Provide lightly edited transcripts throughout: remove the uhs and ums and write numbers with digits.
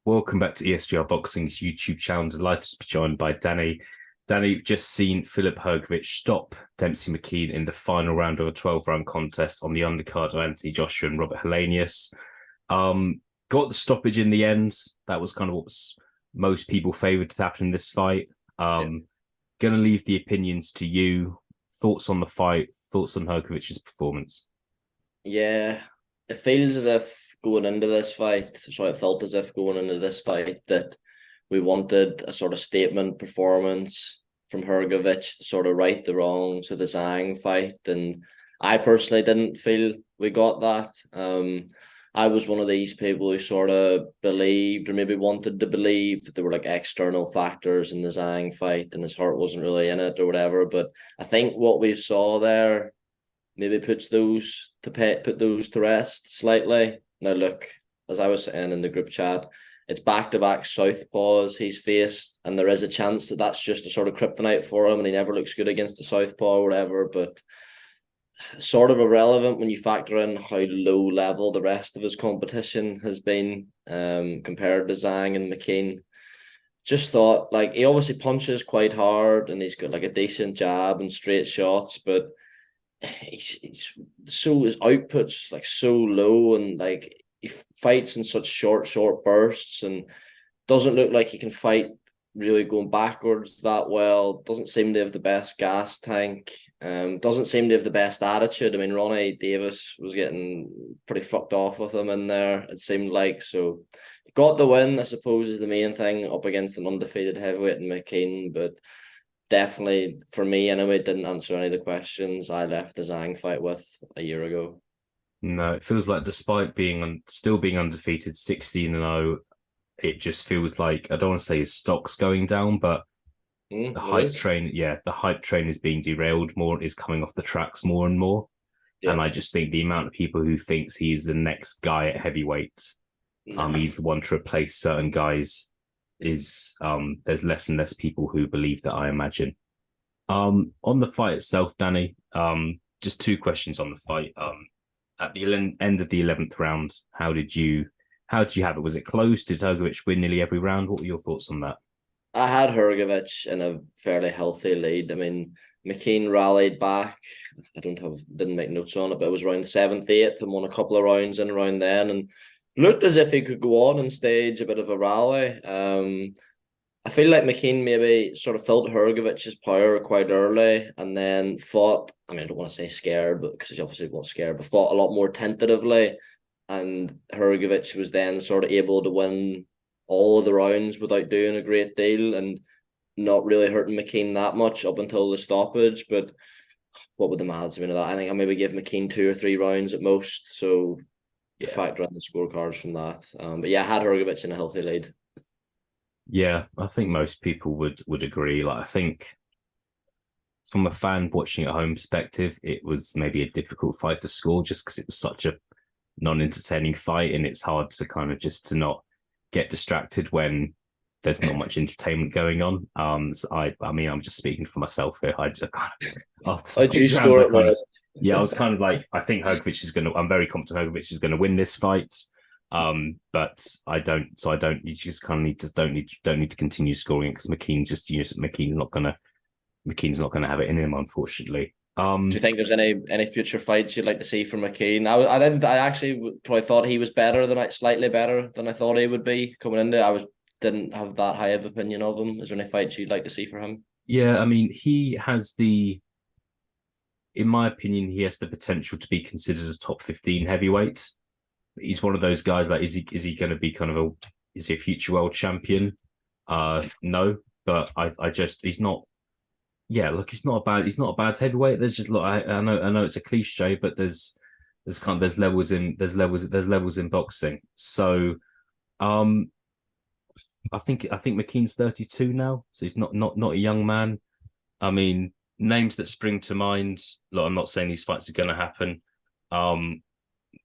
Welcome back to ESPR Boxing's YouTube channel. Delighted to be joined by Danny. Danny, just seen FILIP HRGOVIC stop Dempsey McKean in the final round of a 12-round contest on the undercard of Anthony Joshua and Robert Helenius. Got the stoppage in the end. That was kind of what most people favoured to happen in this fight. Yeah. Going to leave the opinions to you. Thoughts on the fight, thoughts on HRGOVIC's performance. Yeah, it feels as if going into this fight, it felt as if going into this fight that we wanted a sort of statement performance from HRGOVIC to sort of right the wrongs of the Zhang fight. And I personally didn't feel we got that. I was one of these people who sort of believed or maybe wanted to believe that there were like external factors in the Zhang fight and his heart wasn't really in it or whatever. But I think what we saw there maybe put those to rest slightly. Now look, as I was saying in the group chat, it's back-to-back southpaws he's faced, and there is a chance that that's just a sort of kryptonite for him, and he never looks good against the southpaw or whatever. But sort of irrelevant when you factor in how low level the rest of his competition has been, compared to Zhang and McKean. Just thought, like, he obviously punches quite hard and he's got like a decent jab and straight shots, but he's so his output's like so low, and like he fights in such short bursts and doesn't look like he can fight really going backwards that well. Doesn't seem to have the best gas tank. Doesn't seem to have the best attitude. I mean, Ronnie Davis was getting pretty fucked off with him in there, it seemed like. So got the win, I suppose, is the main thing up against an undefeated heavyweight in McKean. But definitely, for me anyway, didn't answer any of the questions I left the Zhang fight with a year ago. No, it feels like despite still being undefeated, 16-0, it just feels like, I don't want to say his stock's going down, but the hype train is being derailed more, is coming off the tracks more and more. Yeah. And I just think the amount of people who thinks he's the next guy at heavyweight, he's the one to replace certain guys, is there's less and less people who believe that, I imagine. On the fight itself, Danny, just two questions on the fight. At the end of the 11th round, how did you have it? Was it close? Did HRGOVIC win nearly every round? What were your thoughts on that? I had HRGOVIC in a fairly healthy lead. I mean, McKean rallied back. Didn't make notes on it, but it was around the 7th, 8th, and won a couple of rounds in around then, and looked as if he could go on and stage a bit of a rally. I feel like McKean maybe sort of felt HRGOVIC's power quite early, and then fought. I mean, I don't want to say scared, but because he obviously wasn't scared, but fought a lot more tentatively. And HRGOVIC was then sort of able to win all of the rounds without doing a great deal and not really hurting McKean that much up until the stoppage. But what would the maths have been of that? I think I maybe gave McKean 2 or 3 rounds at most. So to factor in the scorecards from that. But yeah, I had HRGOVIC in a healthy lead. Yeah, I think most people would agree. Like, I think from a fan watching at home perspective, it was maybe a difficult fight to score just because it was such a non-entertaining fight, and it's hard to kind of just to not get distracted when there's not much entertainment going on. So I mean, I'm just speaking for myself here. I just kind of after 6 rounds, I was kind of like, I think HRGOVIC is going to. I'm very confident HRGOVIC is going to win this fight. But I don't. So I don't. You just kind of don't need to continue scoring it because McKean's not going to have it in him, unfortunately. Do you think there's any future fights you'd like to see from McKean? I actually probably thought he was slightly better than I thought he would be coming into it. Didn't have that high of opinion of him. Is there any fights you'd like to see for him? Yeah, I mean, in my opinion, he has the potential to be considered a top 15 heavyweight. He's one of those guys, like, is he going to be is he a future world champion? No, but he's not. Yeah, look, he's not a bad heavyweight. There's just, look, I know it's a cliche, but there's levels in boxing. So, I think McKean's 32 now, so he's not a young man. I mean, names that spring to mind. Look, I'm not saying these fights are going to happen.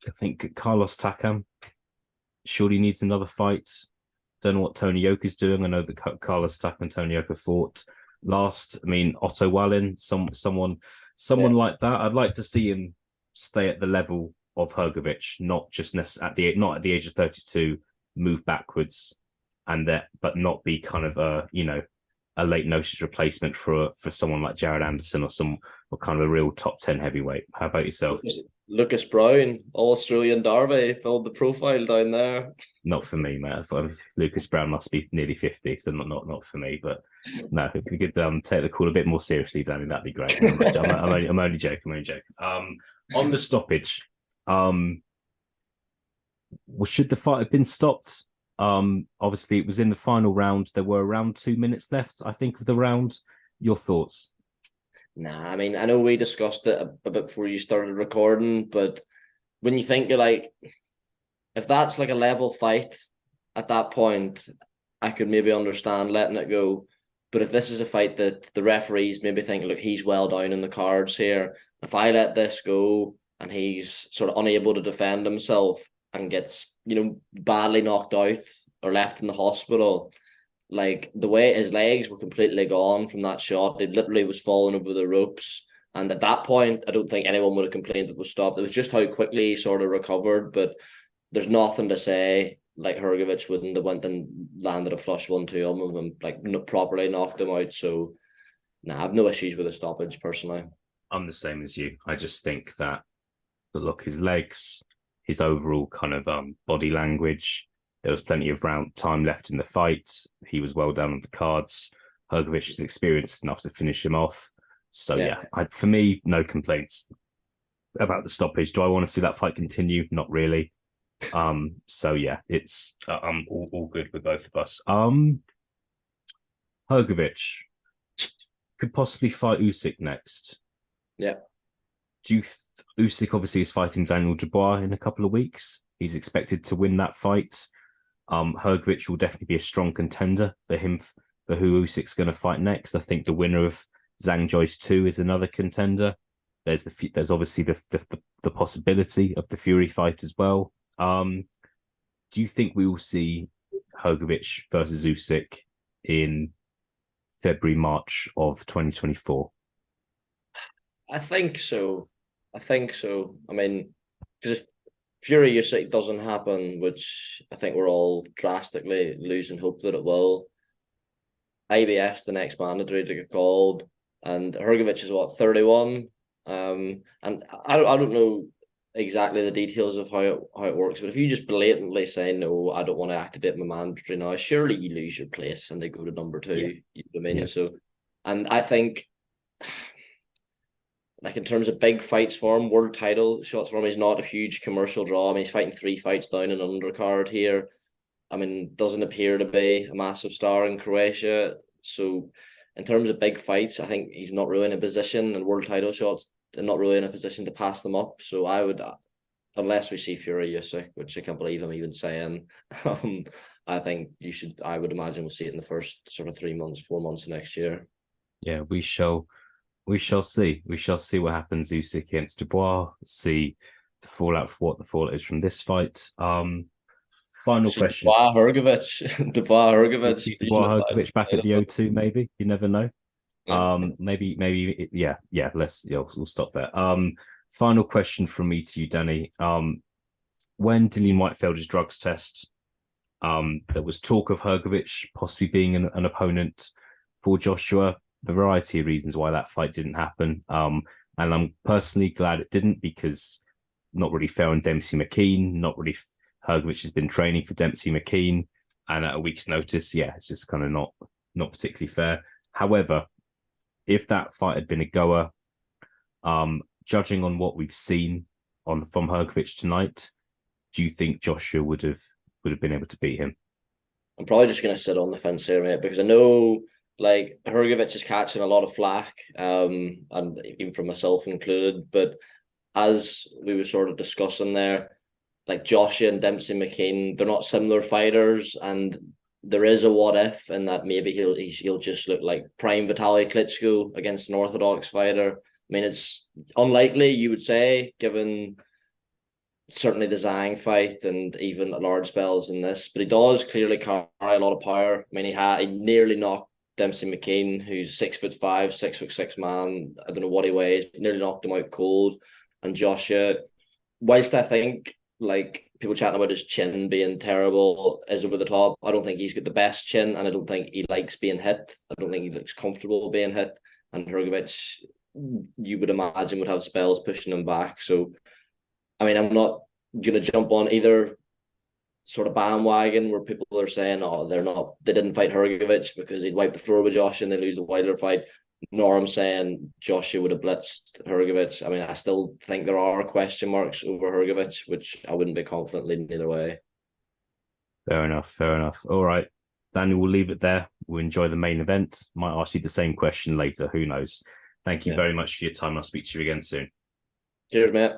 I think Carlos Takam surely needs another fight. Don't know what Tony Yoka's doing. I know that Carlos Takam and Tony Yoka fought last. I mean, Otto Wallin, someone like that. I'd like to see him stay at the level of HRGOVIC, not at the age of 32, move backwards. but not be kind of a late notice replacement for someone like Jared Anderson or kind of a real top 10 heavyweight. How about yourself? Lucas Brown, Australian Derby, filled the profile down there. Not for me, mate. I thought Lucas Brown must be nearly 50, so not for me. But no, if we could take the call a bit more seriously, Danny, that'd be great. I'm only joking. On the stoppage, should the fight have been stopped? Obviously, it was in the final round. There were around 2 minutes left, I think, of the round. Your thoughts? Nah, I mean, I know we discussed it a bit before you started recording, but when you think like, if that's like a level fight at that point, I could maybe understand letting it go. But if this is a fight that the referees maybe think, look, he's well down in the cards here. If I let this go and he's sort of unable to defend himself and gets, badly knocked out or left in the hospital, like the way his legs were completely gone from that shot, it literally was falling over the ropes. And at that point, I don't think anyone would have complained that it was stopped. It was just how quickly he sort of recovered. But there's nothing to say like HRGOVIC wouldn't have went and landed a flush 1-2 on him and like properly knocked him out. So I have no issues with the stoppage personally. I'm the same as you. I just think that look, his legs, his overall kind of body language. There was plenty of round time left in the fight. He was well down on the cards. HRGOVIC is experienced enough to finish him off. So for me, no complaints about the stoppage. Do I want to see that fight continue? Not really. So yeah, it's all good with both of us. HRGOVIC could possibly fight Usyk next. Yeah. Usyk obviously is fighting Daniel Dubois in a couple of weeks. He's expected to win that fight. HRGOVIC will definitely be a strong contender for him for who Usyk's going to fight next. I think the winner of Zhang Joyce 2 is another contender. There's obviously the possibility of the Fury fight as well. Do you think we will see HRGOVIC versus Usyk in February, March of 2024? I think so. I mean, because if Fury Usyk doesn't happen, which I think we're all drastically losing hope that it will, IBF's the next mandatory to get called, and HRGOVIC is what, 31? And I don't know exactly the details of how it works, but if you just blatantly say no, I don't want to activate my mandatory now, surely you lose your place and they go to number 2. Yeah. You know what I mean? So, and I think, like in terms of big fights for him, world title shots for him, he's not a huge commercial draw. I mean, he's fighting 3 fights down in an undercard here. I mean, doesn't appear to be a massive star in Croatia. So in terms of big fights, I think he's not really in a position, and world title shots, they're not really in a position to pass them up. So I would, unless we see Fury Usyk, which I can't believe I'm even saying, I think I would imagine we'll see it in the first sort of 3 months, 4 months of next year. Yeah, we shall see. We shall see what happens Usyk against Dubois, see the fallout for what the fallout is from this fight. Final question. Dubois HRGOVIC back at the O2, maybe. You never know. Yeah. Maybe, we'll stop there. Final question from me to you, Danny. When Dillian Whitefelder's drugs test, there was talk of HRGOVIC possibly being an opponent for Joshua. A variety of reasons why that fight didn't happen. And I'm personally glad it didn't, because not really fair on Dempsey McKean, not really HRGOVIC has been training for Dempsey McKean, and at a week's notice, it's just kind of not particularly fair. However, if that fight had been a goer, judging on what we've seen from HRGOVIC tonight, do you think Joshua would have been able to beat him? I'm probably just going to sit on the fence here, mate, because I know like HRGOVIC is catching a lot of flack, and even from myself included. But as we were sort of discussing there, like Joshua and Dempsey McKean, they're not similar fighters, and there is a what if, and that maybe he'll just look like prime Vitaly Klitschko against an orthodox fighter. I mean, it's unlikely, you would say, given certainly the Zhang fight and even large spells in this, but he does clearly carry a lot of power. I mean, he nearly knocked Dempsey McKean, who's 6'5", 6'6" man. I don't know what he weighs, but nearly knocked him out cold. And Joshua, whilst I think like people chatting about his chin being terrible is over the top. I don't think he's got the best chin, and I don't think he likes being hit. I don't think he looks comfortable being hit. And HRGOVIC, you would imagine, would have spells pushing him back. So, I mean, I'm not going to jump on either sort of bandwagon where people are saying, oh, they didn't fight HRGOVIC because he'd wipe the floor with Josh and they lose the Wilder fight. Nor I'm saying Joshua would have blitzed HRGOVIC. I mean, I still think there are question marks over HRGOVIC, which I wouldn't be confident leading either way. Fair enough. Fair enough. All right, Daniel, we'll leave it there. We'll enjoy the main event. Might ask you the same question later. Who knows? Thank you very much for your time. I'll speak to you again soon. Cheers, mate.